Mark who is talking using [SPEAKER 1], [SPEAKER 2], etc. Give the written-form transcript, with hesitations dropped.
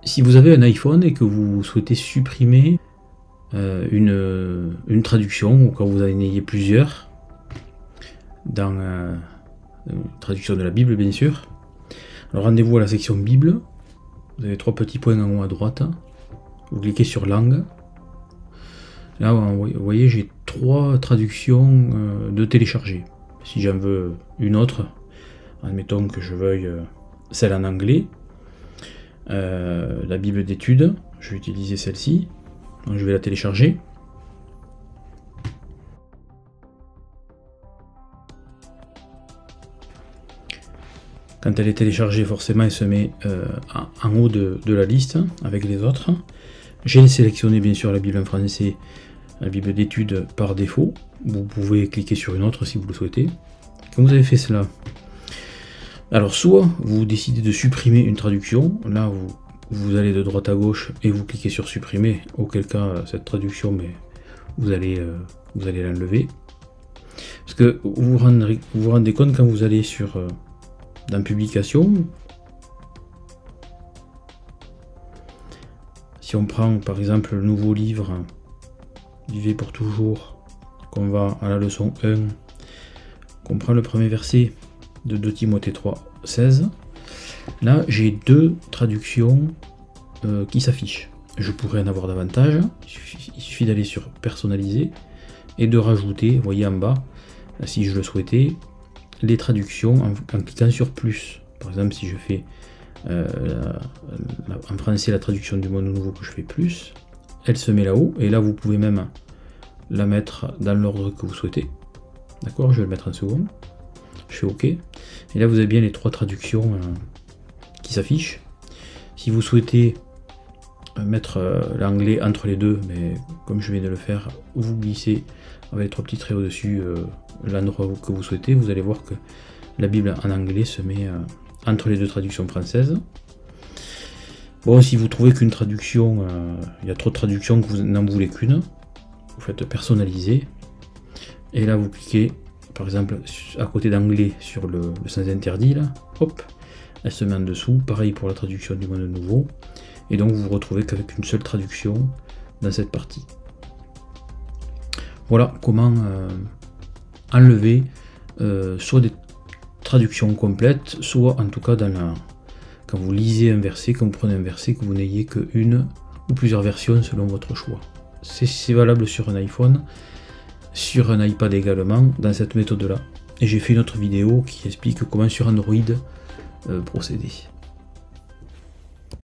[SPEAKER 1] Si vous avez un iPhone et que vous souhaitez supprimer une traduction, ou quand vous en ayez plusieurs, dans une traduction de la Bible bien sûr, alors rendez-vous à la section Bible, vous avez 3 petits points en haut à droite, vous cliquez sur langue, là vous voyez j'ai 3 traductions de télécharger. Si j'en veux une autre, admettons que je veuille celle en anglais, la Bible d'études, je vais utiliser celle-ci, donc je vais la télécharger. Quand elle est téléchargée, forcément elle se met en haut de la liste avec les autres. J'ai sélectionné bien sûr la Bible en français, la Bible d'études par défaut. Vous pouvez cliquer sur une autre si vous le souhaitez. Quand vous avez fait cela, alors soit vous décidez de supprimer une traduction, là vous allez de droite à gauche et vous cliquez sur supprimer, auquel cas cette traduction, mais vous allez l'enlever. Parce que vous vous rendez compte quand vous allez sur dans publication, si on prend par exemple le nouveau livre Vivez pour toujours, qu'on va à la leçon 1, qu'on prend le premier verset de 2 Timothée 3, 16, là j'ai 2 traductions qui s'affichent. Je pourrais en avoir davantage, il suffit d'aller sur personnaliser et de rajouter, vous voyez en bas, si je le souhaitais, les traductions en cliquant sur plus. Par exemple, si je fais en français la traduction du Monde Nouveau que je fais plus, elle se met là-haut, et là vous pouvez même la mettre dans l'ordre que vous souhaitez. D'accord, je vais le mettre en second. Je fais OK. Et là vous avez bien les 3 traductions qui s'affichent. Si vous souhaitez mettre l'anglais entre les deux, mais comme je viens de le faire, vous glissez avec les 3 petits traits au-dessus l'endroit que vous souhaitez, vous allez voir que la Bible en anglais se met entre les 2 traductions françaises. Bon, si vous trouvez qu'une traduction, il y a trop de traductions que vous n'en voulez qu'une, vous faites personnaliser, et là vous cliquez par exemple à côté d'anglais sur le sens interdit, là, hop, elle se met en dessous, pareil pour la traduction du Monde Nouveau, et donc vous vous retrouvez qu'avec une seule traduction dans cette partie. Voilà comment enlever soit des traductions complètes, soit en tout cas quand vous lisez un verset, quand vous prenez un verset, que vous n'ayez qu'une ou plusieurs versions selon votre choix. C'est valable sur un iPhone, sur un iPad également, dans cette méthode-là. Et j'ai fait une autre vidéo qui explique comment sur Android procéder.